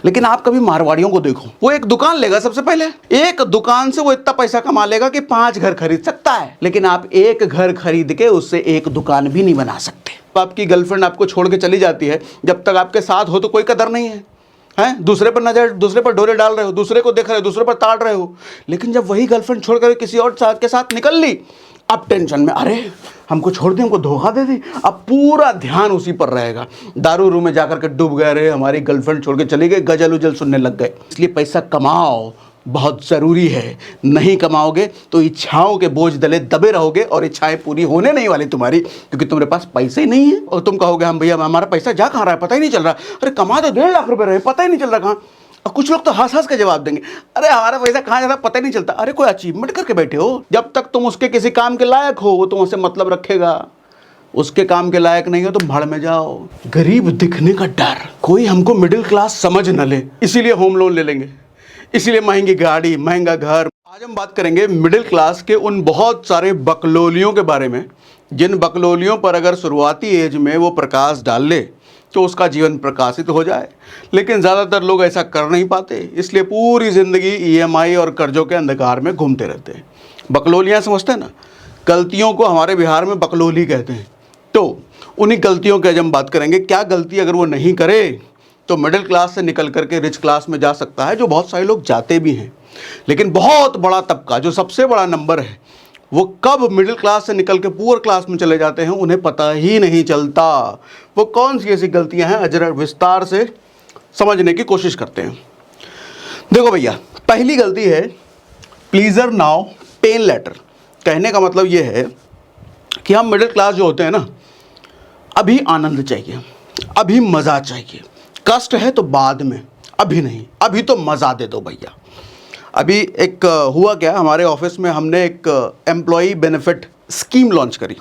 लेकिन आप कभी मारवाड़ियों को देखो, वो एक दुकान लेगा, सबसे पहले एक दुकान से वो इतना पैसा कमा लेगा कि 5 घर खरीद सकता है। लेकिन आप एक घर खरीद के उससे एक दुकान भी नहीं बना सकते। आपकी गर्लफ्रेंड आपको छोड़ के चली जाती है, जब तक आपके साथ हो तो कोई कदर नहीं है, हैं? दूसरे पर नजर, दूसरे पर डोरे डाल रहे हो, दूसरे को देख रहे हो, दूसरे पर ताड़ रहे हो। लेकिन जब वही गर्लफ्रेंड छोड़कर किसी और के साथ निकल ली, अब टेंशन में, अरे हमको छोड़ दी, हमको धोखा दे दी। अब पूरा ध्यान उसी पर रहेगा। दारू रूम में जाकर के डूब गए, रे हमारी गर्लफ्रेंड छोड़ के चली गई, गजल उजल सुनने लग गए। इसलिए पैसा कमाओ, बहुत ज़रूरी है। नहीं कमाओगे तो इच्छाओं के बोझ तले दबे रहोगे और इच्छाएं पूरी होने नहीं वाली तुम्हारी, क्योंकि तुम्हारे पास पैसे ही नहीं है। और तुम कहोगे हम भैया हमारा पैसा जा कहाँ रहा है, पता ही नहीं चल रहा। अरे कमा तो 1.5 लाख रुपए रहे, पता ही नहीं चल रहा कहाँ। और कुछ लोग तो हंस हंस के जवाब देंगे, अरे हमारा पैसा कहाँ जा रहा पता ही नहीं चलता। अरे कोई अचीवमेंट करके बैठे हो, जब तक तुम उसके किसी काम के लायक हो वो तुमसे मतलब रखेगा। उसके काम के लायक नहीं हो तो भाड़ में जाओ। गरीब दिखने का डर, कोई हमको मिडिल क्लास समझ न ले, इसीलिए होम लोन ले लेंगे, इसीलिए महंगी गाड़ी, महंगा घर। आज हम बात करेंगे मिडिल क्लास के उन बहुत सारे बकलोलियों के बारे में, जिन बकलोलियों पर अगर शुरुआती एज में वो प्रकाश डाल ले तो उसका जीवन प्रकाशित हो जाए। लेकिन ज़्यादातर लोग ऐसा कर नहीं पाते, इसलिए पूरी ज़िंदगी ईएमआई और कर्जों के अंधकार में घूमते रहते हैं। बकलोलियाँ समझते हैं ना, गलतियों को हमारे बिहार में बकलोली कहते हैं। तो उन्हीं गलतियों की आज हम बात करेंगे। क्या गलती अगर वो नहीं करे तो मिडिल क्लास से निकल करके रिच क्लास में जा सकता है, जो बहुत सारे लोग जाते भी हैं। लेकिन बहुत बड़ा तबका, जो सबसे बड़ा नंबर है, वो कब मिडिल क्लास से निकल के पुअर क्लास में चले जाते हैं उन्हें पता ही नहीं चलता। वो कौन सी ऐसी गलतियां हैं, जरा विस्तार से समझने की कोशिश करते हैं। देखो भैया, पहली गलती है प्लीजर नाउ पेन लेटर। कहने का मतलब ये है कि हम मिडिल क्लास जो होते हैं ना, अभी आनंद चाहिए, अभी मज़ा चाहिए। कष्ट है तो बाद में, अभी नहीं, अभी तो मज़ा दे दो भैया। अभी एक हुआ क्या, हमारे ऑफिस में हमने एक एम्प्लॉई बेनिफिट स्कीम लॉन्च करी,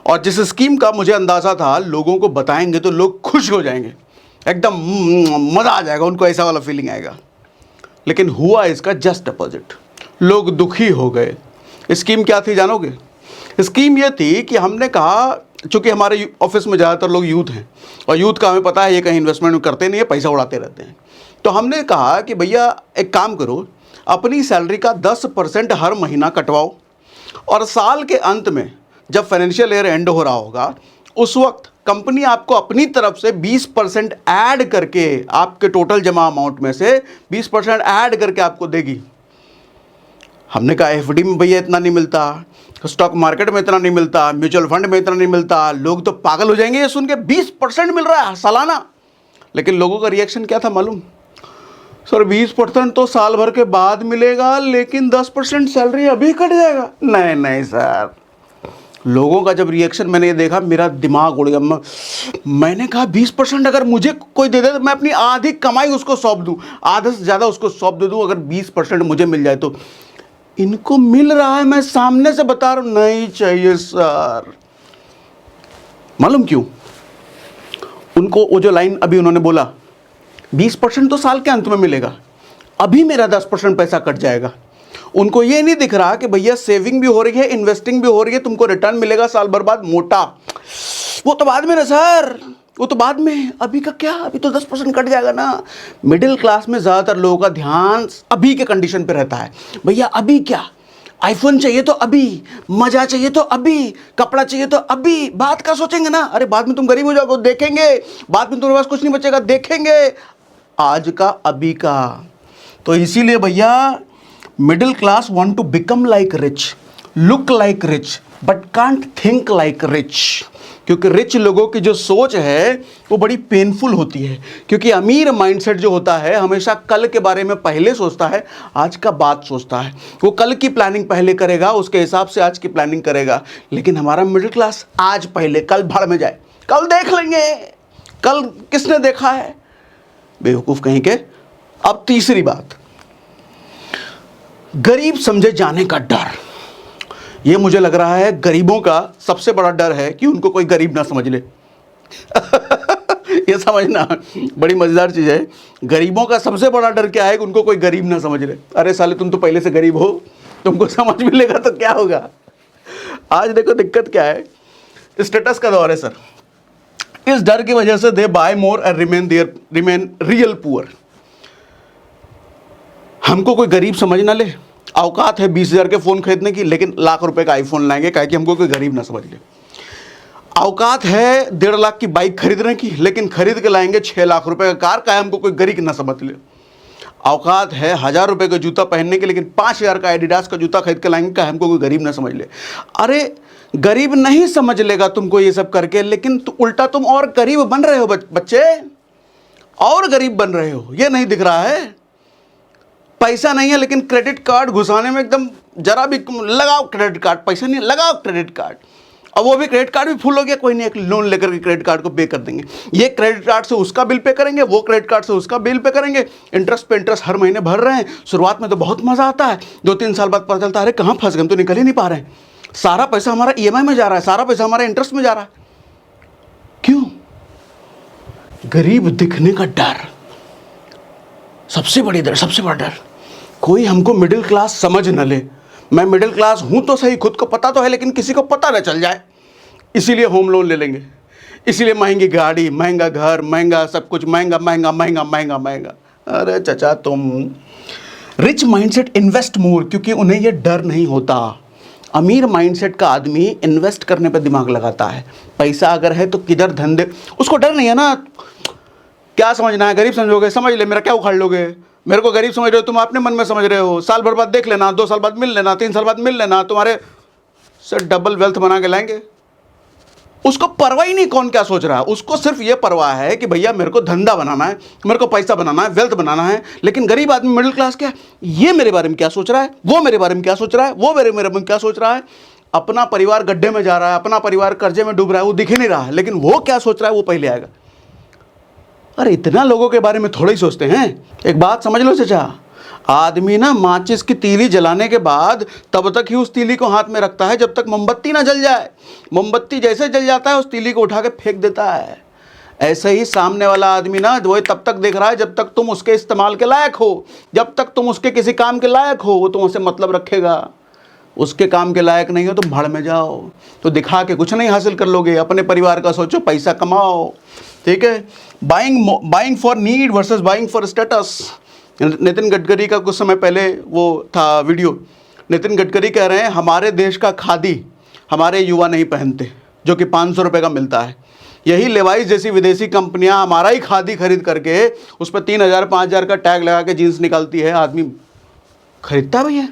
और जिस स्कीम का मुझे अंदाज़ा था लोगों को बताएंगे तो लोग खुश हो जाएंगे, एकदम मज़ा आ जाएगा, उनको ऐसा वाला फीलिंग आएगा। लेकिन हुआ इसका जस्ट अपोजिट, लोग दुखी हो गए। स्कीम क्या थी जानोगे? स्कीम ये थी कि हमने कहा, चूँकि हमारे ऑफिस में ज़्यादातर लोग यूथ हैं, और यूथ का हमें पता है ये कहीं इन्वेस्टमेंट करते नहीं है, पैसा उड़ाते रहते हैं। तो हमने कहा कि भैया एक काम करो, अपनी सैलरी का 10% हर महीना कटवाओ, और साल के अंत में जब फाइनेंशियल ईयर एंड हो रहा होगा उस वक्त कंपनी आपको अपनी तरफ से 20% ऐड करके, आपके टोटल जमा अमाउंट में से 20% ऐड करके आपको देगी। हमने कहा एफडी में भैया इतना नहीं मिलता, स्टॉक मार्केट में इतना नहीं मिलता, म्यूचुअल फंड में इतना नहीं मिलता, लोग तो पागल हो जाएंगे ये सुन के, 20% मिल रहा है सालाना। लेकिन लोगों का रिएक्शन क्या था मालूम? सर 20% तो साल भर के बाद मिलेगा, लेकिन 10% सैलरी अभी कट जाएगा। नहीं नहीं सर, लोगों का जब रिएक्शन मैंने ये देखा, मेरा दिमाग उड़ गया। मैंने कहा 20% अगर मुझे कोई दे दे तो मैं अपनी आधी कमाई उसको सौंप दूं, आधे से ज़्यादा उसको सौंप दे दूं, अगर 20% मुझे मिल जाए तो। इनको मिल रहा है, मैं सामने से बता रहा हूं, नहीं चाहिए सर। मालूम क्यों? उनको वो जो लाइन अभी उन्होंने बोला, 20% तो साल के अंत में मिलेगा, अभी मेरा 10% पैसा कट जाएगा। उनको ये नहीं दिख रहा कि भैया सेविंग भी हो रही है, इन्वेस्टिंग भी हो रही है, तुमको रिटर्न मिलेगा साल भर बाद मोटा। वो तो बाद में ना सर, वो तो बाद में, अभी का क्या, अभी तो 10% कट जाएगा ना। मिडिल क्लास में ज़्यादातर लोगों का ध्यान अभी के कंडीशन पे रहता है। भैया अभी क्या, आईफोन चाहिए तो अभी, मजा चाहिए तो अभी, कपड़ा चाहिए तो अभी, बात का सोचेंगे ना, अरे बाद में तुम गरीब हो जाओगे देखेंगे, बाद में तुम्हारे पास कुछ नहीं बचेगा देखेंगे, आज का अभी का। तो इसीलिए भैया middle class want to become like rich, look like rich, but can't think like rich. क्योंकि रिच लोगों की जो सोच है वो बड़ी पेनफुल होती है, क्योंकि अमीर माइंडसेट जो होता है हमेशा कल के बारे में पहले सोचता है, आज का बाद सोचता है। वो कल की प्लानिंग पहले करेगा, उसके हिसाब से आज की प्लानिंग करेगा। लेकिन हमारा मिडिल क्लास आज पहले, कल भाड़ में जाए, कल देख लेंगे, कल किसने देखा है, बेवकूफ़ कहीं के। अब तीसरी बात, गरीब समझे जाने का डर। ये मुझे लग रहा है गरीबों का सबसे बड़ा डर है कि उनको कोई गरीब ना समझ ले। ये समझना बड़ी मज़ेदार चीज़ है। गरीबों का सबसे बड़ा डर क्या है कि उनको कोई गरीब ना समझ ले। अरे साले तुम तो पहले से गरीब हो, तुमको समझ मिलेगा तो क्या होगा। आज देखो दिक्कत क्या है, स्टेटस का दौर है सर। इस डर की वजह से they buy more and remain real poor. हमको कोई गरीब समझ ना ले, औकात है 20,000 के फ़ोन खरीदने की, लेकिन लाख रुपए का आईफोन लाएंगे, कहे कि हमको कोई गरीब ना समझ ले। औकात है 1.5 लाख की बाइक खरीदने की, लेकिन खरीद के लाएंगे 6 लाख रुपए का कार, कहे हमको कोई गरीब ना समझ ले। औकात है 1,000 रुपए का जूता पहनने के, लेकिन 5,000 का एडिडास का जूता खरीद के लाएंगे, कहे हमको कोई गरीब ना समझ ले। अरे गरीब नहीं समझ लेगा तुमको ये सब करके, लेकिन उल्टा तुम और गरीब बन रहे हो बच्चे, और गरीब बन रहे हो। ये नहीं दिख रहा है? पैसा नहीं है लेकिन क्रेडिट कार्ड घुसाने में एकदम जरा भी, लगाओ क्रेडिट कार्ड, पैसा नहीं लगाओ क्रेडिट कार्ड, और वो भी क्रेडिट कार्ड भी फुल हो गया, कोई नहीं, एक लोन लेकर के क्रेडिट कार्ड को पे कर देंगे। ये क्रेडिट कार्ड से उसका बिल पे करेंगे, वो क्रेडिट कार्ड से उसका बिल पे करेंगे, इंटरेस्ट पे इंटरेस्ट हर महीने भर रहे हैं। शुरुआत में तो बहुत मजा आता है, 2-3 साल बाद पता चलता है अरे कहाँ फंस गए, हम तो निकल ही नहीं पा रहे हैं, सारा पैसा हमारा EMI में जा रहा है, सारा पैसा हमारा इंटरेस्ट में जा रहा है। क्यों? गरीब दिखने का डर, सबसे बड़ी डर, सबसे बड़ा डर। कोई हमको मिडिल क्लास समझ न ले। मैं मिडिल क्लास हूं तो सही, खुद को पता तो है, लेकिन किसी को पता न चल जाए, इसीलिए होम लोन ले लेंगे, इसीलिए महंगी गाड़ी, महंगा घर, महंगा सब कुछ, महंगा महंगा महंगा महंगा महंगा। अरे चचा तुम, रिच माइंडसेट इन्वेस्ट मोर, क्योंकि उन्हें यह डर नहीं होता। अमीर माइंडसेट का आदमी इन्वेस्ट करने पर दिमाग लगाता है। पैसा अगर है तो किधर धंधे, उसको डर नहीं है ना। क्या समझना है? गरीब समझोगे, समझ ले, मेरा क्या उखाड़ लोगे? मेरे को गरीब समझ रहे हो तुम, अपने मन में समझ रहे हो। साल भर बाद देख लेना, 2 साल बाद मिल लेना, 3 साल बाद मिल लेना, तुम्हारे से डबल वेल्थ बना के लाएंगे। उसको परवाह ही नहीं कौन क्या सोच रहा है, उसको सिर्फ ये परवाह है कि भैया मेरे को धंधा बनाना है, मेरे को पैसा बनाना है, वेल्थ बनाना है। लेकिन गरीब आदमी, मिडिल क्लास, क्या ये मेरे बारे में क्या सोच रहा है, वो मेरे बारे में क्या सोच रहा है, वो मेरे बारे में क्या सोच रहा है। अपना परिवार गड्ढे में जा रहा है, अपना परिवार कर्जे में डूब रहा है, वो दिख ही नहीं रहा है, लेकिन वो क्या सोच रहा है वो पहले आएगा। अरे इतना लोगों के बारे में थोड़ा ही सोचते हैं। एक बात समझ लो चचा, आदमी ना माचिस की तीली जलाने के बाद तब तक ही उस तीली को हाथ में रखता है जब तक मोमबत्ती ना जल जाए। मोमबत्ती जैसे जल जाता है उस तीली को उठा के फेंक देता है। ऐसे ही सामने वाला आदमी ना वो तब तक देख रहा है जब तक तुम उसके इस्तेमाल के लायक हो, जब तक तुम उसके किसी काम के लायक हो वो तुमसे मतलब रखेगा। उसके काम के लायक नहीं हो तो भाड़ में जाओ, तो दिखा के कुछ नहीं हासिल कर लोगे। अपने परिवार का सोचो, पैसा कमाओ, ठीक है। Buying for need versus buying for status. Nitin Gadkari का कुछ समय पहले वो था वीडियो, नितिन गडकरी कह रहे हैं हमारे देश का खादी हमारे युवा नहीं पहनते, जो कि 500 रुपये का मिलता है। यही लेवाइस जैसी विदेशी कंपनियां हमारा ही खादी खरीद करके उस पर 3,000-5,000 का टैग लगा के जीन्स निकालती है, आदमी खरीदता भी है।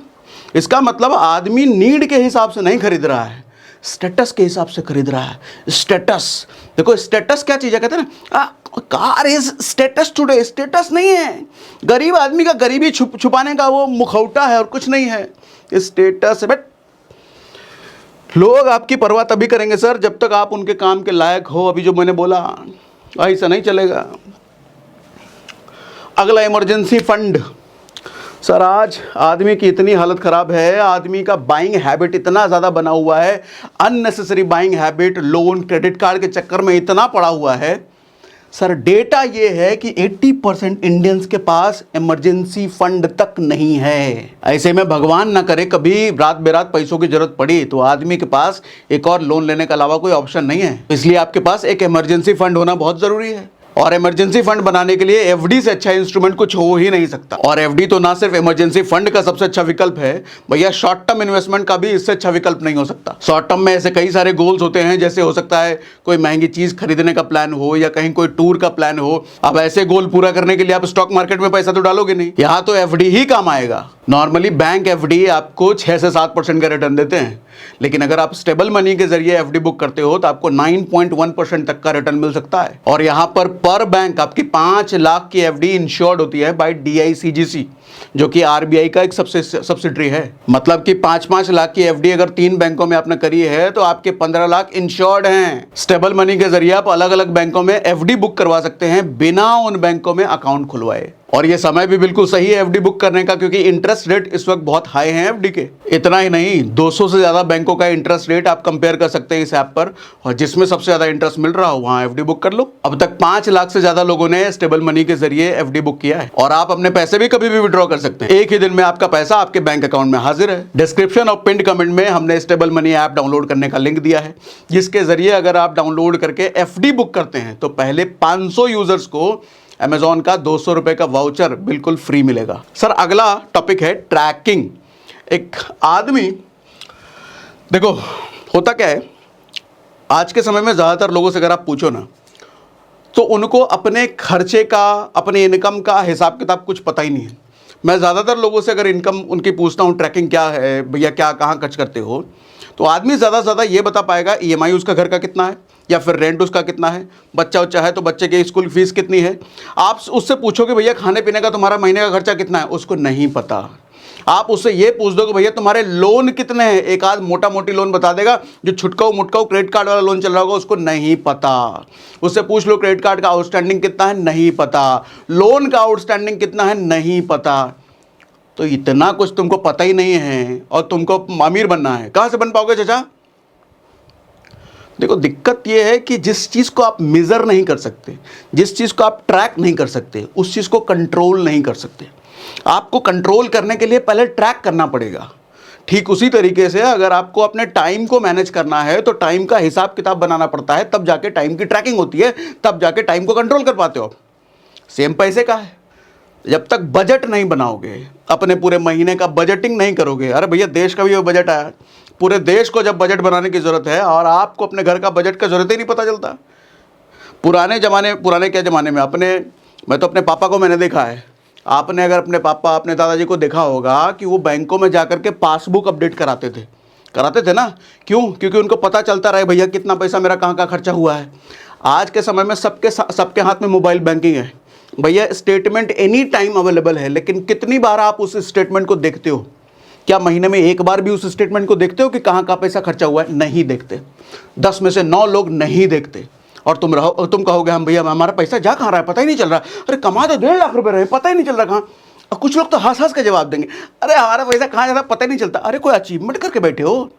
इसका मतलब आदमी नीड के हिसाब से नहीं खरीद रहा है, स्टेटस के हिसाब से खरीद रहा है। स्टेटस देखो, स्टेटस क्या चीज़ है, कहते हैं ना car is status today. Status नहीं है, गरीब आदमी का गरीबी छुपाने का वो मुखौटा है और कुछ नहीं है, स्टेटस है। बट लोग आपकी परवाह तभी करेंगे सर जब तक आप उनके काम के लायक हो। अभी जो मैंने बोला ऐसा नहीं चलेगा। अगला इमरजेंसी फंड। सर आज आदमी की इतनी हालत ख़राब है, आदमी का बाइंग हैबिट इतना ज़्यादा बना हुआ है, unnecessary buying habit, loan credit card के चक्कर में इतना पड़ा हुआ है। सर डेटा ये है कि 80% इंडियंस के पास इमरजेंसी फंड तक नहीं है। ऐसे में भगवान ना करे कभी रात बेरात पैसों की जरूरत पड़ी तो आदमी के पास एक और लोन लेने के अलावा कोई ऑप्शन नहीं है। इसलिए आपके पास एक इमरजेंसी फंड होना बहुत ज़रूरी है। और इमरजेंसी फंड बनाने के लिए एफडी से अच्छा इंस्ट्रूमेंट कुछ हो ही नहीं सकता। और एफडी तो ना सिर्फ इमरजेंसी फंड का सबसे अच्छा विकल्प है भैया, शॉर्ट टर्म इन्वेस्टमेंट का भी इससे अच्छा विकल्प नहीं हो सकता। शॉर्ट टर्म में ऐसे कई सारे गोल्स होते हैं, जैसे हो सकता है कोई महंगी चीज खरीदने का प्लान हो या कहीं कोई टूर का प्लान हो। अब ऐसे गोल पूरा करने के लिए आप स्टॉक मार्केट में पैसा तो डालोगे नहीं, यहाँ तो एफडी ही काम आएगा। नॉर्मली बैंक एफडी आपको 6 से 7% का रिटर्न देते हैं, लेकिन अगर आप स्टेबल मनी के जरिए एफडी बुक करते हो तो आपको 9.1% तक का रिटर्न मिल सकता है। और यहाँ पर बैंक आपकी 5 लाख की एफडी इंश्योर्ड होती है बाय DICGC, जो कि RBI का एक सब्सिडरी है। मतलब कि 5-5 लाख की एफडी अगर 3 बैंकों में आपने करी है तो आपके 15 लाख इंश्योर्ड हैं। स्टेबल मनी के जरिए आप अलग अलग बैंकों में एफडी बुक करवा सकते हैं बिना उन बैंकों में अकाउंट खुलवाए। और ये समय भी बिल्कुल सही है एफडी बुक करने का, क्योंकि इंटरेस्ट रेट इस वक्त बहुत हाई है एफडी के। इतना ही नहीं, 200 से ज्यादा बैंकों का इंटरेस्ट रेट आप कंपेयर कर सकते हैं इस ऐप पर, और जिसमें सबसे ज्यादा इंटरेस्ट मिल रहा हो वहां एफडी बुक कर लो। अब तक 5 लाख से ज्यादा लोगों ने स्टेबल मनी के जरिए एफडी बुक किया है। और आप अपने पैसे भी कभी भी विड्रॉ कर सकते हैं, एक ही दिन में आपका पैसा आपके बैंक अकाउंट में हाजिर है। डिस्क्रिप्शन और पिन कमेंट में हमने स्टेबल मनी ऐप डाउनलोड करने का लिंक दिया है, जिसके जरिए अगर आप डाउनलोड करके एफडी बुक करते हैं तो पहले 500 यूजर्स को अमेजॉन का 200 रुपये का वाउचर बिल्कुल फ्री मिलेगा। सर अगला टॉपिक है ट्रैकिंग। एक आदमी, देखो होता क्या है, आज के समय में ज़्यादातर लोगों से अगर आप पूछो ना तो उनको अपने खर्चे का, अपने इनकम का हिसाब किताब कुछ पता ही नहीं है। मैं ज़्यादातर लोगों से अगर इनकम उनकी पूछता हूँ ट्रैकिंग क्या है भैया, क्या कहाँ खर्च करते हो, तो आदमी ज़्यादा से ज़्यादा ये बता पाएगा ईएमआई उसका घर का कितना है, या फिर रेंट उसका कितना है, बच्चा उच्चा है तो बच्चे की स्कूल फीस कितनी है। आप उससे पूछोगे भैया खाने पीने का तुम्हारा महीने का खर्चा कितना है, उसको नहीं पता। आप उससे ये पूछ दो कि भैया तुम्हारे लोन कितने हैं, एक आध मोटा मोटी लोन बता देगा, जो छुटकाऊ मुटकाऊ क्रेडिट कार्ड वाला लोन चल रहा होगा उसको नहीं पता। उससे पूछ लो क्रेडिट कार्ड का आउटस्टैंडिंग कितना है, नहीं पता। लोन का आउटस्टैंडिंग कितना है, नहीं पता। तो इतना कुछ तुमको पता ही नहीं है और तुमको अमीर बनना है, कहाँ से बन पाओगे चाचा? देखो दिक्कत यह है कि जिस चीज़ को आप मेज़र नहीं कर सकते, जिस चीज़ को आप ट्रैक नहीं कर सकते, उस चीज़ को कंट्रोल नहीं कर सकते। आपको कंट्रोल करने के लिए पहले ट्रैक करना पड़ेगा। ठीक उसी तरीके से अगर आपको अपने टाइम को मैनेज करना है तो टाइम का हिसाब किताब बनाना पड़ता है, तब जाके टाइम की ट्रैकिंग होती है, तब जाके टाइम को कंट्रोल कर पाते हो। सेम पैसे का है, जब तक बजट नहीं बनाओगे, अपने पूरे महीने का बजटिंग नहीं करोगे, अरे भैया देश का भी वो बजट है, पूरे देश को जब बजट बनाने की ज़रूरत है और आपको अपने घर का बजट का ज़रूरत ही नहीं पता चलता। पुराने क्या ज़माने में मैं तो अपने पापा को मैंने देखा है, आपने अगर अपने पापा अपने दादाजी को देखा होगा कि वो बैंकों में जाकर के पासबुक अपडेट कराते थे ना। क्यों? क्योंकि उनको पता चलता रहे भैया कितना पैसा मेरा कहाँ खर्चा हुआ है। आज के समय में सबके हाथ में मोबाइल बैंकिंग है भैया, स्टेटमेंट एनी टाइम अवेलेबल है, लेकिन कितनी बार आप उस स्टेटमेंट को देखते हो? क्या महीने में एक बार भी उस स्टेटमेंट को देखते हो कि कहाँ पैसा खर्चा हुआ है? नहीं देखते। 10 में से 9 लोग नहीं देखते। और तुम कहोगे हम भैया हमारा पैसा जा कहाँ रहा है पता ही नहीं चल रहा। अरे कमा तो 1.5 लाख रुपए रहे, पता ही नहीं चल रहा कहाँ। और कुछ लोग तो हंस के जवाब देंगे, अरे हमारा पैसा कहाँ जा रहा पता ही नहीं चलता। अरे कोई अचीवमेंट करके बैठे हो,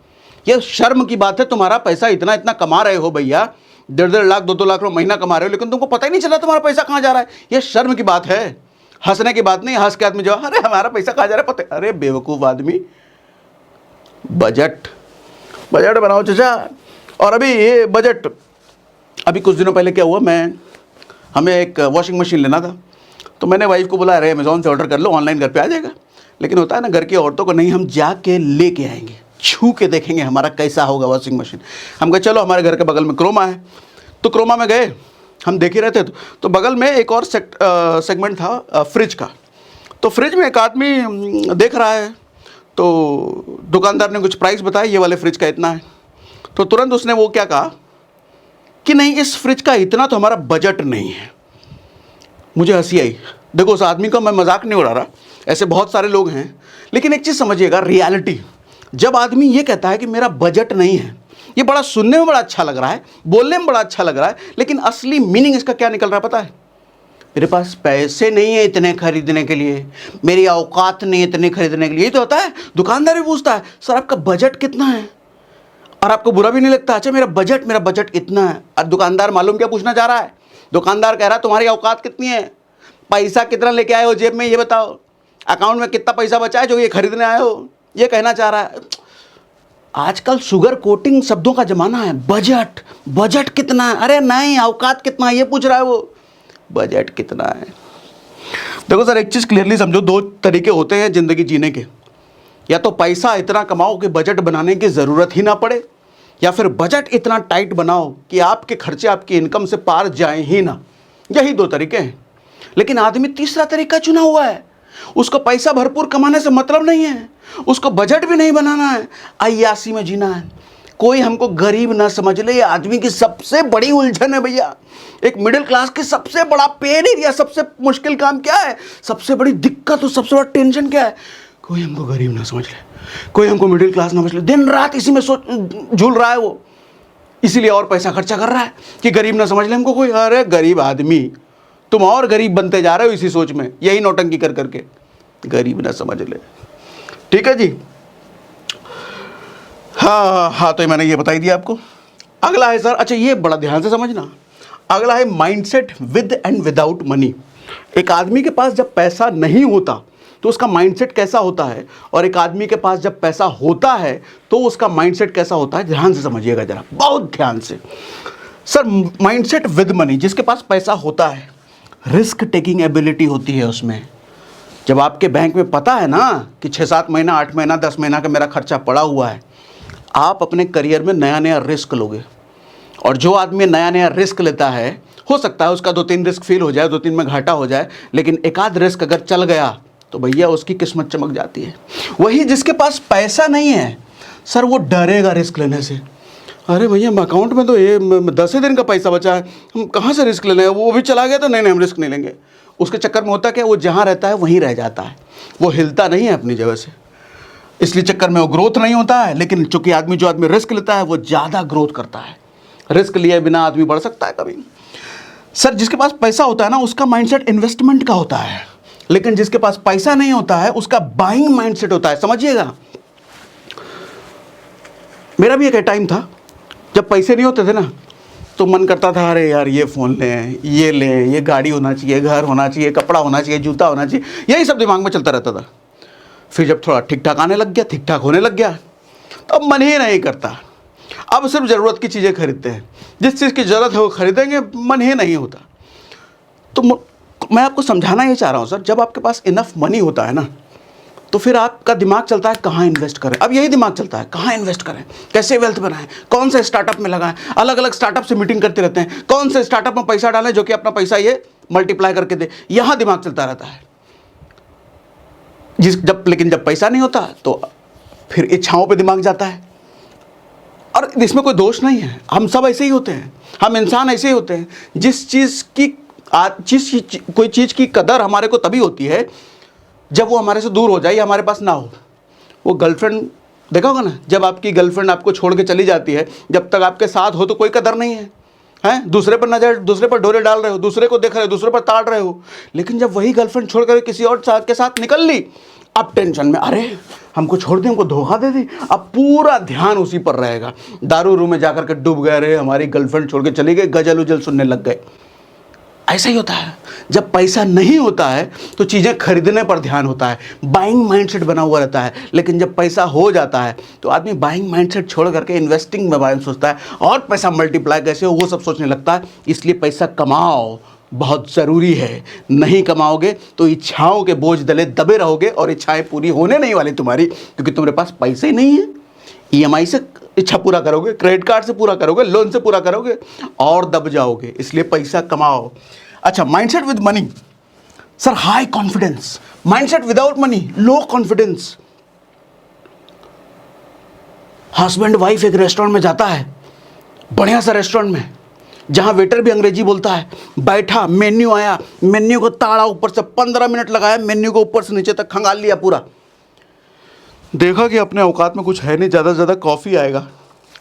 ये शर्म की बात है। तुम्हारा पैसा इतना कमा रहे हो भैया, 1.5 लाख 2 लाख रुपये महीना कमा रहे हो, लेकिन तुमको पता ही नहीं चल रहा तुम्हारा पैसा कहाँ जा रहा है। ये शर्म की बात है, हंसने की बात नहीं। हंस के आदमी जवाब, अरे हमारा पैसा कहाँ जा रहा है पता। अरे बेवकूफ़ आदमी, बजट बनाओ चाचा। और अभी ये बजट, अभी कुछ दिनों पहले क्या हुआ, हमें एक वॉशिंग मशीन लेना था, तो मैंने वाइफ को बोला अरे अमेज़ॉन से ऑर्डर कर लो, ऑनलाइन घर पे आ जाएगा। लेकिन होता है ना घर की औरतों को, नहीं हम जाके लेके आएंगे, छू के देखेंगे हमारा कैसा होगा वॉशिंग मशीन। हम कहे चलो, हमारे घर के बगल में क्रोमा है, तो क्रोमा में गए, हम देख ही रहे थे, तो बगल में एक और सेगमेंट था फ्रिज का। तो फ्रिज में एक आदमी देख रहा है, तो दुकानदार ने कुछ प्राइस बताया, ये वाले फ्रिज का इतना है। तो तुरंत उसने वो क्या कहा कि नहीं इस फ्रिज का इतना तो हमारा बजट नहीं है। मुझे हंसी आई। देखो उस आदमी को मैं मजाक नहीं उड़ा रहा, ऐसे बहुत सारे लोग हैं। लेकिन एक चीज़ समझिएगा, रियलिटी, जब आदमी ये कहता है कि मेरा बजट नहीं है, ये बड़ा सुनने में बड़ा अच्छा लग रहा है, बोलने में बड़ा अच्छा लग रहा है, लेकिन असली मीनिंग इसका क्या निकल रहा है पता है? मेरे पास पैसे नहीं है इतने खरीदने के लिए, मेरी औकात नहीं है इतने खरीदने के लिए। ये तो होता है, दुकानदार भी पूछता है सर आपका बजट कितना है, और आपको बुरा भी नहीं लगता, अच्छा मेरा बजट इतना है। और दुकानदार मालूम क्या पूछना चाह रहा है? दुकानदार कह रहा है तुम्हारी औकात कितनी है, पैसा कितना लेके आए हो जेब में, ये बताओ, अकाउंट में कितना पैसा बचा है जो ये खरीदने आए हो, ये कहना चाह रहा है। आजकल शुगर कोटिंग शब्दों का जमाना है। बजट कितना है, अरे नहीं औकात कितना है ये पूछ रहा है वो, बजट कितना है। देखो सर एक चीज़ क्लियरली समझो, 2 तरीके होते हैं ज़िंदगी जीने के, या तो पैसा इतना कमाओ कि बजट बनाने की ज़रूरत ही ना पड़े, या फिर बजट इतना टाइट बनाओ कि आपके खर्चे आपकी इनकम से पार जाएं ही ना। यही 2 तरीके हैं। लेकिन आदमी तीसरा तरीका चुना हुआ है, उसको पैसा भरपूर कमाने से मतलब नहीं है, उसको बजट भी नहीं बनाना है, अय्यासी में जीना है। कोई हमको गरीब ना समझ ले, ये आदमी की सबसे बड़ी उलझन है भैया। एक मिडिल क्लास की सबसे बड़ा पेन एरिया, सबसे मुश्किल काम क्या है, सबसे बड़ी दिक्कत और सबसे बड़ा टेंशन क्या है? कोई हमको गरीब ना समझ ले, कोई हमको मिडिल क्लास ना समझ ले। दिन रात इसी में झूल रहा है वो, इसीलिए और पैसा खर्चा कर रहा है कि गरीब ना समझ ले हमको कोई। अरे गरीब आदमी, तुम और गरीब बनते जा रहे हो इसी सोच में, यही नौटंकी कर करके, गरीब ना समझ ले। ठीक है जी, हाँ तो मैंने ये बता ही दिया आपको। अगला है सर, अच्छा ये बड़ा ध्यान से समझना, अगला है mindset with and without money. एक आदमी के पास जब पैसा नहीं होता तो उसका माइंडसेट कैसा होता है, और एक आदमी के पास जब पैसा होता है तो उसका माइंडसेट कैसा होता है। ध्यान से समझिएगा जरा, बहुत ध्यान से। सर माइंडसेट विद मनी, जिसके पास पैसा होता है रिस्क टेकिंग एबिलिटी होती है उसमें। जब आपके बैंक में पता है ना कि 6-7 महीना, 8 महीना, 10 महीना का मेरा खर्चा पड़ा हुआ है, आप अपने करियर में नया नया रिस्क लोगे। और जो आदमी नया नया रिस्क लेता है, हो सकता है उसका 2-3 रिस्क फेल हो जाए, 2-3 में घाटा हो जाए, लेकिन एक आध रिस्क अगर चल गया तो भैया उसकी किस्मत चमक जाती है। वही जिसके पास पैसा नहीं है सर, वो डरेगा रिस्क लेने से। अरे भैया अकाउंट में तो ये 10 ही दिन का पैसा बचा है, हम कहाँ से रिस्क ले लें, वो भी चला गया तो नहीं हम रिस्क नहीं लेंगे। उसके चक्कर में होता क्या, वो जहाँ रहता है वहीं रह जाता है, वो हिलता नहीं है अपनी जगह से। इसलिए चक्कर में वो ग्रोथ नहीं होता है। लेकिन चूंकि जो आदमी रिस्क लेता है वो ज़्यादा ग्रोथ करता है। रिस्क लिए बिना आदमी बढ़ सकता है कभी? सर जिसके पास पैसा होता है ना, उसका माइंडसेट इन्वेस्टमेंट का होता है, लेकिन जिसके पास पैसा नहीं होता है उसका बाइंग माइंडसेट होता है। समझिएगा, मेरा भी एक टाइम था जब पैसे नहीं होते थे ना, तो मन करता था अरे यार ये फ़ोन लें, ये लें, ये गाड़ी होना चाहिए, घर होना चाहिए, कपड़ा होना चाहिए, जूता होना चाहिए, यही सब दिमाग में चलता रहता था। फिर जब थोड़ा ठीक ठाक आने लग गया, ठीक ठाक होने लग गया, तो अब मन ही नहीं करता। अब सिर्फ ज़रूरत की चीज़ें खरीदते हैं, जिस चीज़ की ज़रूरत है वो खरीदेंगे, मन ही नहीं होता। तो मैं आपको समझाना ये चाह रहा हूँ सर, जब आपके पास इनफ मनी होता है ना, तो फिर आपका दिमाग चलता है कहाँ इन्वेस्ट करें। अब यही दिमाग चलता है कहाँ इन्वेस्ट करें, कैसे वेल्थ बनाएं, कौन से स्टार्टअप में लगाएं। अलग अलग स्टार्टअप से मीटिंग करते रहते हैं, कौन से स्टार्टअप में पैसा डालें जो कि अपना पैसा ये मल्टीप्लाई करके दे। यहाँ दिमाग चलता रहता है। लेकिन जब पैसा नहीं होता तो फिर इच्छाओं पे दिमाग जाता है। और इसमें कोई दोष नहीं है, हम सब ऐसे ही होते हैं, हम इंसान ऐसे ही होते हैं। कोई चीज़ की कदर हमारे को तभी होती है जब वो हमारे से दूर हो जाए या हमारे पास ना हो। वो गर्लफ्रेंड देखा होगा ना, जब आपकी गर्लफ्रेंड आपको छोड़ के चली जाती है, जब तक आपके साथ हो तो कोई कदर नहीं है, हैं? दूसरे पर नजर, दूसरे पर डोरे डाल रहे हो, दूसरे को देख रहे हो, दूसरे पर ताड़ रहे हो। लेकिन जब वही गर्लफ्रेंड छोड़ कर किसी और के साथ निकल ली, अब टेंशन में, अरे हमको छोड़ दी, हमको धोखा दे दी, अब पूरा ध्यान उसी पर रहेगा। दारू रूम में जाकर के डूब गए, रहे हमारी गर्लफ्रेंड छोड़ के चली गई, गजल उजल सुनने लग गए। ऐसा ही होता है। जब पैसा नहीं होता है तो चीज़ें खरीदने पर ध्यान होता है, बाइंग माइंडसेट बना हुआ रहता है। लेकिन जब पैसा हो जाता है तो आदमी बाइंग माइंडसेट छोड़ करके इन्वेस्टिंग में बारे में सोचता है, और पैसा मल्टीप्लाई कैसे हो वो सब सोचने लगता है। इसलिए पैसा कमाओ, बहुत ज़रूरी है। नहीं कमाओगे तो इच्छाओं के बोझ तले दबे रहोगे और इच्छाएं पूरी होने नहीं वाली तुम्हारी, क्योंकि तुम्हारे पास पैसे ही नहीं है। EMI से इच्छा पूरा करोगे, क्रेडिट कार्ड से पूरा करोगे, लोन से पूरा करोगे और दब जाओगे। इसलिए पैसा कमाओ। अच्छा, mindset with money sir, high confidence. Mindset without money, low confidence. Husband wife एक रेस्टोरेंट में जाता है, बढ़िया सा रेस्टोरेंट में, जहां वेटर भी अंग्रेजी बोलता है। बैठा, मेन्यू आया, मेन्यू को ताड़ा ऊपर से, 15 मिनट लगाया मेन्यू को ऊपर से नीचे तक खंगाल लिया पूरा। देखा कि अपने औकात में कुछ है नहीं, ज़्यादा से ज़्यादा कॉफ़ी आएगा।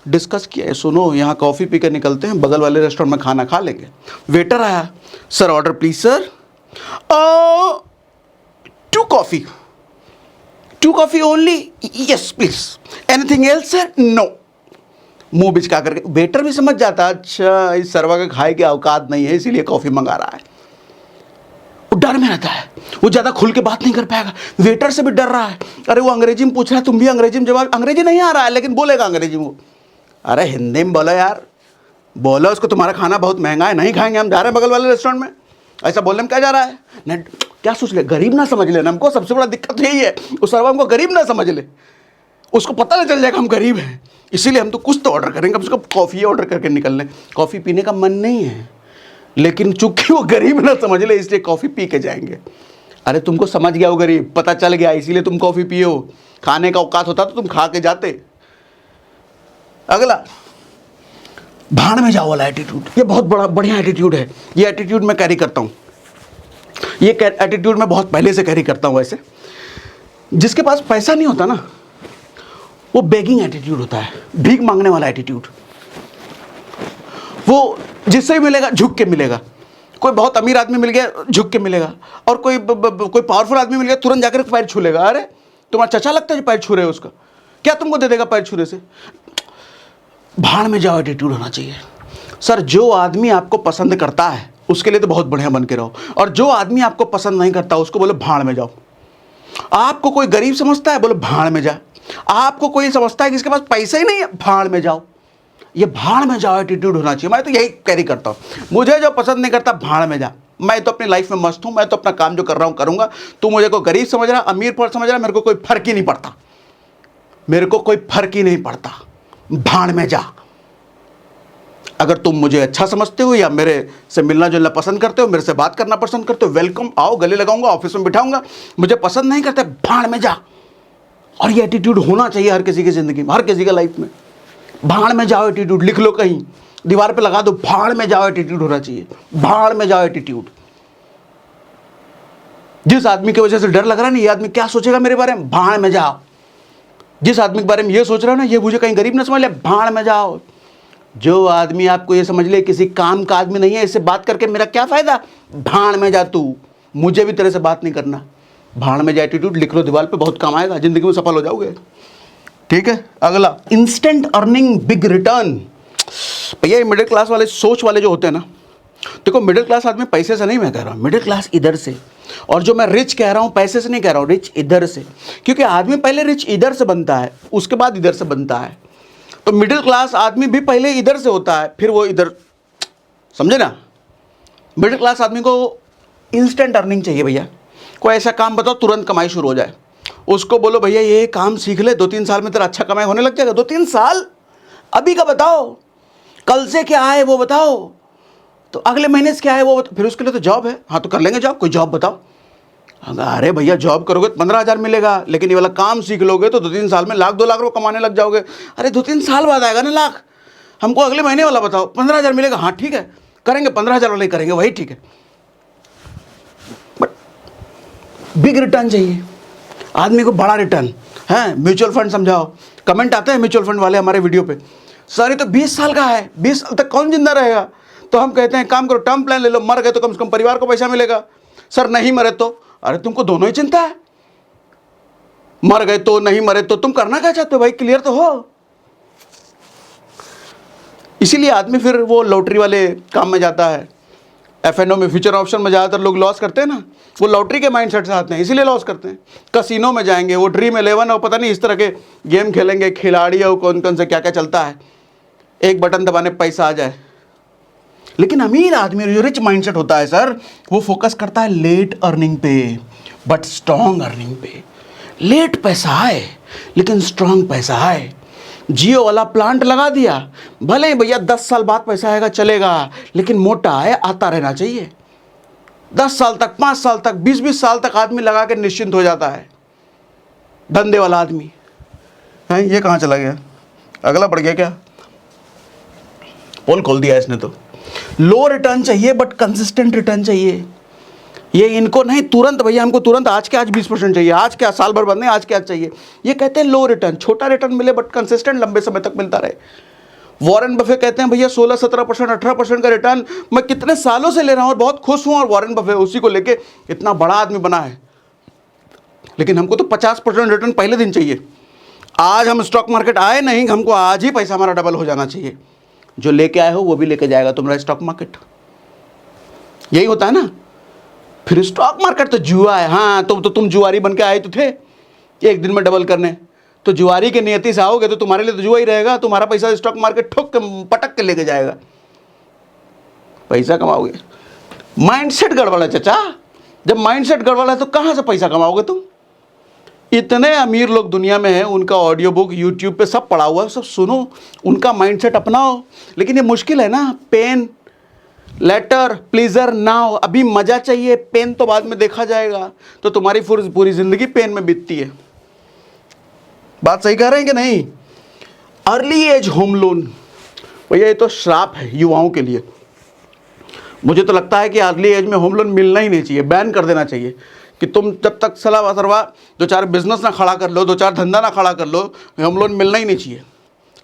डिस्कस किया, सुनो यहाँ कॉफ़ी पी कर निकलते हैं, बगल वाले रेस्टोरेंट में खाना खा लेंगे। वेटर आया, sir order please sir, 2 coffee only, yes please, anything else sir, no. मुंह बिचका करके वेटर भी समझ जाता, अच्छा इस सरवा के खाए की औकात नहीं है, इसीलिए कॉफ़ी मंगा रहा है। वो डर में रहता है, वो ज़्यादा खुल के बात नहीं कर पाएगा। वेटर से भी डर रहा है, अरे वो अंग्रेजी में पूछ रहा है, तुम भी अंग्रेजी में जवाब, अंग्रेजी नहीं आ रहा है लेकिन बोलेगा अंग्रेजी में। अरे हिंदी में बोलो यार, बोलो उसको तुम्हारा खाना बहुत महंगा है, नहीं खाएंगे, हम जा रहे हैं बगल वाले रेस्टोरेंट में। ऐसा बोलने में क्या जा रहा है? नहीं, क्या सोच ले, गरीब ना समझ लेना हमको। सबसे बड़ा दिक्कत यही है, उस सर्वा हमको गरीब ना समझ ले, उसको पता ना चल जाएगा हम गरीब हैं। इसीलिए हम तो कुछ तो ऑर्डर करेंगे, उसको कॉफ़ी ऑर्डर करके निकल लें। कॉफ़ी पीने का मन नहीं है, लेकिन चूंकि वो गरीब ना समझ ले इसलिए कॉफ़ी पी के जाएंगे। अरे तुमको समझ गया वो गरीब, पता चल गया, इसीलिए तुम कॉफ़ी पियो। खाने का औकात होता तो तुम खा के जाते। अगला, भाड़ में जाओ वाला एटीट्यूड। ये बहुत बढ़िया एटीट्यूड है। ये एटीट्यूड मैं कैरी करता हूँ, ये एटीट्यूड मैं बहुत पहले से कैरी करता हूँ। ऐसे जिसके पास पैसा नहीं होता ना, वो बेगिंग एटीट्यूड होता है, भीख मांगने वाला एटीट्यूड। वो जिससे भी मिलेगा झुक के मिलेगा। कोई बहुत अमीर आदमी मिल गया, झुक के मिलेगा, और कोई पावरफुल आदमी मिल गया, तुरंत जाकर पैर छू लेगा। अरे तुम्हारा चचा लगता है जो पैर छू रहे हो उसका, क्या तुमको दे देगा पैर छूने से? भाड़ में जाओ एटीट्यूड होना चाहिए। सर जो आदमी आपको पसंद करता है उसके लिए तो बहुत बढ़िया बन के रहो, और जो आदमी आपको पसंद नहीं करता उसको बोलो भाड़ में जाओ। आपको कोई गरीब समझता है, बोलो भाड़ में जा। आपको कोई समझता है कि इसके पास पैसे ही नहीं है, भाड़ में जाओ। ये भाड़ में जाओ एटीट्यूड होना चाहिए। मैं तो यही कैरी करता हूँ, मुझे जो पसंद नहीं करता भाड़ में जा। मैं तो अपनी लाइफ में मस्त हूँ, मैं तो अपना काम जो कर रहा हूँ करूँगा। तू मुझे को गरीब समझ रहा, अमीर पर समझ रहा, मेरे को कोई फर्क ही नहीं पड़ता, मेरे को कोई फर्क ही नहीं पड़ता। भाड़ में जा। अगर तुम मुझे अच्छा समझते हो या मेरे से मिलना जुलना पसंद करते हो, मेरे से बात करना पसंद करते हो, वेलकम, आओ, गले लगाऊंगा, ऑफिस में बिठाऊंगा। मुझे पसंद नहीं करते, भाड़ में जा। और ये एटीट्यूड होना चाहिए हर किसी की ज़िंदगी में, हर किसी के लाइफ में। भाड़ में जाओ एटीट्यूड, लिख लो कहीं, दीवार पे लगा दो, भाड़ में जाओ एटीट्यूड होना चाहिए, भाड़ में जाओ एटीट्यूड। जिस आदमी की वजह से डर लग रहा है ना, ये आदमी क्या सोचेगा मेरे बारे में, भाड़ में जाओ। जिस आदमी के बारे में ये सोच रहा हो ना, ये मुझे कहीं गरीब ना समझ ले, भाड़ में जाओ। जो आदमी आपको ये समझ ले किसी काम का आदमी नहीं है, इससे बात करके मेरा क्या फायदा, भाड़ में जा तू, मुझे भी तेरे से बात नहीं करना। भाड़ में जा एटीट्यूड लिख लो दीवार पे, बहुत काम आएगा, जिंदगी में सफल हो जाओगे। ठीक है, अगला, इंस्टेंट अर्निंग बिग रिटर्न। भैया ये मिडिल क्लास वाले सोच वाले जो होते हैं ना, देखो मिडिल क्लास आदमी पैसे से नहीं मैं कह रहा हूँ, मिडिल क्लास इधर से, और जो मैं रिच कह रहा हूँ पैसे से नहीं कह रहा हूँ, रिच इधर से। क्योंकि आदमी पहले रिच इधर से बनता है, उसके बाद इधर से बनता है। तो मिडिल क्लास आदमी भी पहले इधर से होता है, फिर वो इधर, समझे ना। मिडिल क्लास आदमी को इंस्टेंट अर्निंग चाहिए भैया। कोई ऐसा काम बताओ तुरंत कमाई शुरू हो जाए। उसको बोलो भैया ये काम सीख ले, 2-3 साल में तेरा अच्छा कमाई होने लग जाएगा। 2-3 साल अभी का बताओ, कल से क्या है वो बताओ, तो अगले महीने से क्या है वो बताओ। फिर उसके लिए तो जॉब है, हाँ तो कर लेंगे जॉब, कोई जॉब बताओ। अरे भैया जॉब करोगे तो 15,000 मिलेगा, लेकिन ये वाला काम सीख लोगे तो 2-3 साल में 1,00,000-2 लाख रुपये कमाने लग जाओगे। अरे 2-3 साल बाद आएगा ना लाख, हमको अगले महीने वाला बताओ, 15,000 मिलेगा, हाँ ठीक है करेंगे, 15,000 वाला ही करेंगे, वही ठीक है। बट बिग रिटर्न चाहिए आदमी को, बड़ा रिटर्न है। म्यूचुअल फंड समझाओ, कमेंट आते हैं म्यूचुअल फंड वाले हमारे वीडियो पे, सर ये तो 20 साल का है, 20 साल तक कौन जिंदा रहेगा। तो हम कहते हैं काम करो, टर्म प्लान ले लो, मर गए तो कम से कम परिवार को पैसा मिलेगा। सर नहीं मरे तो, अरे तुमको दोनों ही चिंता है, मर गए तो नहीं मरे तो, तुम करना क्या चाहते हो भाई, क्लियर तो हो। इसीलिए आदमी फिर वो लॉटरी वाले काम में जाता है, एफएनओ में, फ्यूचर ऑप्शन में ज़्यादातर लोग लॉस करते हैं ना, वो लॉटरी के माइंडसेट से आते हैं, इसीलिए लॉस करते हैं। कसिनो में जाएंगे, वो ड्रीम 11 और पता नहीं इस तरह के गेम खेलेंगे, खिलाड़ी और कौन कौन से क्या क्या चलता है, एक बटन दबाने पैसा आ जाए। लेकिन अमीर आदमी जो रिच माइंडसेट होता है सर, वो फोकस करता है लेट अर्निंग पे बट स्ट्रॉन्ग अर्निंग पे। लेट पैसा आए लेकिन स्ट्रॉन्ग पैसा आए। जियो वाला प्लांट लगा दिया, भले ही भैया 10 साल बाद पैसा आएगा चलेगा, लेकिन मोटा आए, आता रहना चाहिए। 10 साल तक, 5 साल तक, 20-20 साल तक आदमी लगा के निश्चिंत हो जाता है, धंधे वाला आदमी है। ये कहाँ चला गया, अगला बढ़ गया क्या, पोल खोल दिया इसने तो। लो रिटर्न चाहिए बट कंसिस्टेंट रिटर्न चाहिए। ये इनको नहीं तुरंत, भैया हमको तुरंत आज के आज 20% चाहिए, आज क्या साल भर बाद नहीं, आज के आज चाहिए। ये कहते हैं लो रिटर्न, छोटा रिटर्न मिले बट कंसिस्टेंट लंबे समय तक मिलता रहे। वॉरेन बफे कहते हैं भैया 16-17%, 18% का रिटर्न मैं कितने सालों से ले रहा हूँ और बहुत खुश हूँ, और वॉरेन बफे उसी को लेके इतना बड़ा आदमी बना है। लेकिन हमको तो 50% रिटर्न पहले दिन चाहिए। आज हम स्टॉक मार्केट आए नहीं, हमको आज ही पैसा हमारा डबल हो जाना चाहिए। जो लेके आए हो वो भी लेके जाएगा तुम्हारा स्टॉक मार्केट, यही होता है ना। फिर स्टॉक मार्केट तो जुआ है, हाँ तुम जुआरी बन के आए तो थे एक दिन में डबल करने, तो जुआरी के नियति से आओगे तो तुम्हारे लिए तो जुआ ही रहेगा। तुम्हारा पैसा स्टॉक मार्केट ठोक के पटक के लेके जाएगा, पैसा कमाओगे। माइंडसेट गड़बड़ है चाचा, जब माइंडसेट गड़बड़ है तो कहाँ से पैसा कमाओगे तुम। इतने अमीर लोग दुनिया में हैं, उनका ऑडियो बुक यूट्यूब पे सब पड़ा हुआ है, सब सुनो, उनका माइंडसेट अपनाओ। लेकिन ये मुश्किल है ना, पेन लेटर प्लीजर नाउ, अभी मजा चाहिए, पेन तो बाद में देखा जाएगा। तो तुम्हारी पूरी जिंदगी पेन में बीतती है। बात सही कह रहे हैं कि नहीं। अर्ली एज होम लोन, भैया ये तो श्राप है युवाओं के लिए। मुझे तो लगता है कि अर्ली एज में होम लोन मिलना ही नहीं चाहिए, बैन कर देना चाहिए कि तुम जब तक सलाह सरवा 2-4 बिजनेस ना खड़ा कर लो, 2-4 धंधा ना खड़ा कर लो, होम लोन मिलना ही नहीं चाहिए।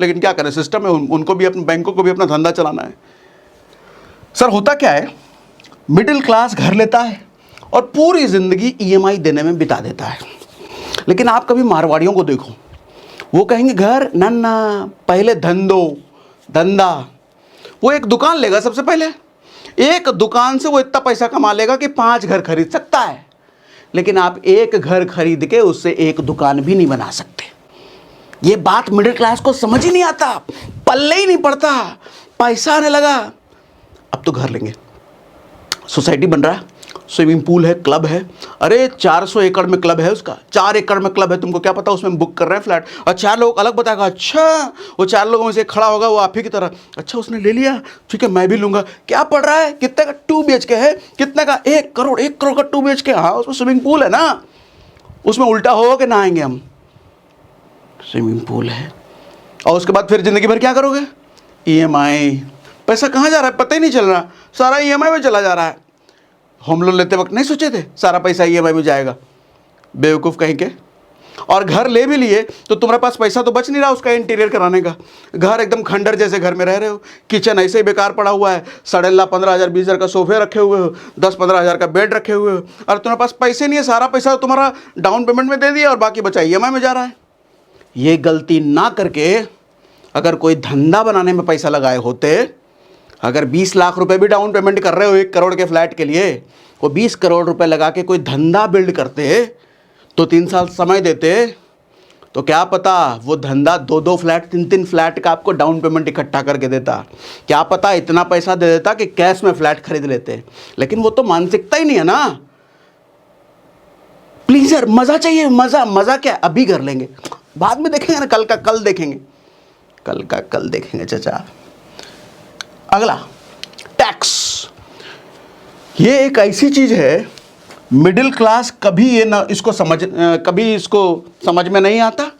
लेकिन क्या करें, सिस्टम है, उनको भी, अपने बैंकों को भी अपना धंधा चलाना है। सर होता क्या है, मिडिल क्लास घर लेता है और पूरी ज़िंदगी ईएमआई देने में बिता देता है। लेकिन आप कभी मारवाड़ियों को देखो, वो कहेंगे घर नन्ना, पहले धंधा। वो एक दुकान लेगा, सबसे पहले एक दुकान से वो इतना पैसा कमा लेगा कि 5 घर खरीद सकता है। लेकिन आप एक घर खरीद के उससे एक दुकान भी नहीं बना सकते। ये बात मिडिल क्लास को समझ ही नहीं आता, पल्ले ही नहीं पड़ता। पैसा आने लगा, अब तो घर लेंगे, सोसाइटी बन रहा है, स्विमिंग पूल है, क्लब है। अरे 400 एकड़ में क्लब है उसका, 4 एकड़ में क्लब है, तुमको क्या पता उसमें बुक कर रहे हैं फ्लैट। और 4 लोग अलग बताएगा, अच्छा वो 4 लोगों में से एक खड़ा होगा, वो आप ही की तरह, अच्छा उसने ले लिया, ठीक है मैं भी लूंगा। क्या पड़ रहा है, कितने का 2 BHK है, कितने का 1 करोड़, 1 करोड़ का 2 BHK। हाँ उसमें स्विमिंग पूल है ना, उसमें उल्टा हो के नहाएंगे हम, स्विमिंग पूल है। और उसके बाद फिर जिंदगी भर क्या करोगे, EMI, पैसा कहाँ जा रहा है पता ही नहीं चल रहा, सारा EMI में चला जा रहा है। होम लोन लेते वक्त नहीं सोचे थे सारा पैसा EMI में जाएगा, बेवकूफ़ कहीं के। और घर ले भी लिए तो तुम्हारे पास पैसा तो बच नहीं रहा उसका इंटीरियर कराने का। घर एकदम खंडर जैसे घर में रह रहे हो, किचन ऐसे ही बेकार पड़ा हुआ है, 15,500 20,000 का सोफे रखे हुए हो, 10-15 हज़ार का बेड रखे हुए हो, और तुम्हारे पास पैसे नहीं है, सारा पैसा तुम्हारा डाउन पेमेंट में दे दिया और बाकी बचा EMI में जा रहा है। ये गलती ना करके अगर कोई धंधा बनाने में पैसा लगाए होते, अगर 20 लाख रुपए भी डाउन पेमेंट कर रहे हो 1 करोड़ के फ्लैट के लिए, वो 20 करोड़ रुपए लगा के कोई धंधा बिल्ड करते तो 3 साल समय देते, तो क्या पता वो धंधा 2-2 फ्लैट 3-3 फ्लैट का आपको डाउन पेमेंट इकट्ठा करके देता। क्या पता इतना पैसा दे देता कि कैश में फ्लैट खरीद लेते। लेकिन वो तो मानसिकता ही नहीं है ना। प्लीज यार, मजा चाहिए, मजा। मजा क्या, अभी कर लेंगे, बाद में देखेंगे ना, कल का कल देखेंगे, कल का कल देखेंगे चाचा। अगला, टैक्स। ये एक ऐसी चीज है, मिडिल क्लास कभी ये ना इसको कभी इसको समझ में नहीं आता,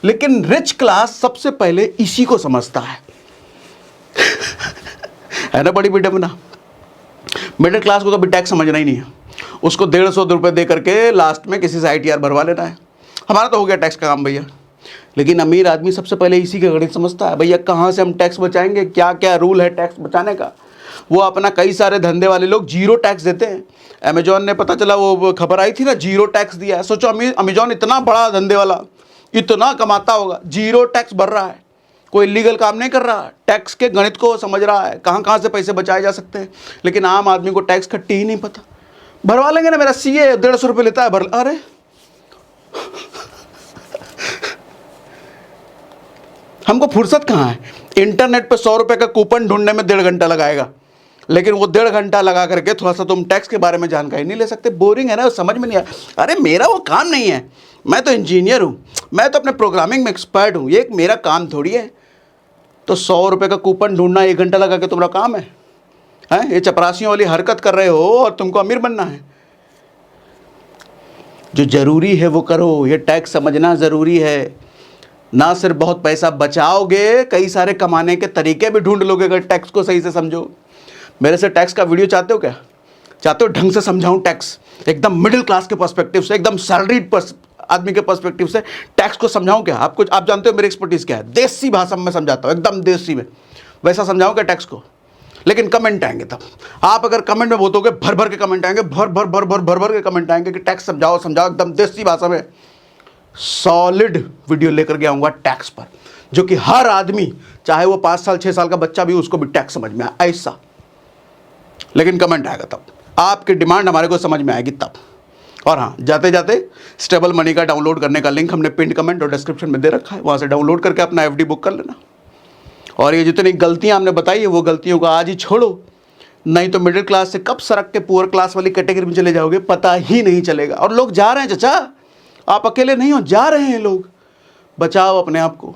लेकिन रिच क्लास सबसे पहले इसी को समझता है ना, बड़ी विडंबना। मिडिल क्लास को तो अभी टैक्स समझना ही नहीं है, उसको 150 रुपये दे करके लास्ट में किसी से ITR भरवा लेना है। हमारा तो हो गया टैक्स का काम भैया, लेकिन अमीर आदमी सबसे पहले इसी का गणित समझता है। भैया कहाँ से हम टैक्स बचाएंगे, क्या क्या रूल है टैक्स बचाने का। वो अपना, कई सारे धंधे वाले लोग 0 टैक्स देते हैं। अमेजॉन ने, पता चला वो खबर आई थी ना, 0 टैक्स दिया है। सोचो अमेजॉन इतना बड़ा धंधे वाला, इतना कमाता होगा, 0 टैक्स भर रहा है, कोई इलीगल काम नहीं कर रहा, टैक्स के गणित को समझ रहा है, कहाँ कहाँ से पैसे बचाए जा सकते हैं। लेकिन आम आदमी को टैक्स खट्टी ही नहीं पता। भरवा लेंगे ना, मेरा CA 150 रुपये लेता है, भर। अरे हमको फुर्सत कहाँ है, इंटरनेट पे 100 रुपये का कूपन ढूंढने में 1.5 घंटा लगाएगा, लेकिन वो 1.5 घंटा लगा करके थोड़ा सा तुम टैक्स के बारे में जानकारी नहीं ले सकते। बोरिंग है ना, समझ में नहीं आया। अरे मेरा वो काम नहीं है, मैं तो इंजीनियर हूँ, मैं तो अपने प्रोग्रामिंग में एक्सपर्ट हूँ, ये एक मेरा काम थोड़ी है। तो 100 रुपये का कूपन ढूंढना 1 घंटा लगा के तुम्हारा काम है? ये चपरासियों वाली हरकत कर रहे हो और तुमको अमीर बनना है। जो जरूरी है वो करो, ये टैक्स समझना ज़रूरी है। ना सिर्फ बहुत पैसा बचाओगे, कई सारे कमाने के तरीके भी ढूंढ लोगे अगर टैक्स को सही से समझो। मेरे से टैक्स का वीडियो चाहते हो क्या? चाहते हो ढंग से समझाऊं टैक्स, एकदम मिडिल क्लास के पर्सपेक्टिव से, एकदम सैलरीड आदमी के पर्सपेक्टिव से टैक्स को समझाऊं क्या? आप जानते हो मेरी एक्सपर्टीज क्या है, देसी भाषा में समझाता हूँ, एकदम देसी में। वैसा समझाऊं क्या टैक्स को? लेकिन कमेंट आएंगे तब। आप अगर कमेंट में बोलोगे, भर भर के कमेंट आएंगे, भर भर के कमेंट आएंगे कि टैक्स समझाओ समझाओ, एकदम देसी भाषा में सॉलिड वीडियो लेकर के आऊँगा टैक्स पर, जो कि हर आदमी, चाहे वो 5 साल 6 साल का बच्चा भी, उसको भी टैक्स समझ में आए ऐसा। लेकिन कमेंट आएगा तब, आपकी डिमांड हमारे को समझ में आएगी तब। और हाँ, जाते जाते स्टेबल मनी का डाउनलोड करने का लिंक हमने पिन कमेंट और डिस्क्रिप्शन में दे रखा है, वहाँ से डाउनलोड करके अपना FD बुक कर लेना। और ये जितनी गलतियाँ हमने बताई है, वो गलतियों को आज ही छोड़ो, नहीं तो मिडिल क्लास से कब सरक के पुअर क्लास वाली कैटेगरी में चले जाओगे, पता ही नहीं चलेगा। और लोग जा रहे हैं चाचा, आप अकेले नहीं हो, जा रहे हैं लोग। बचाओ अपने आप को।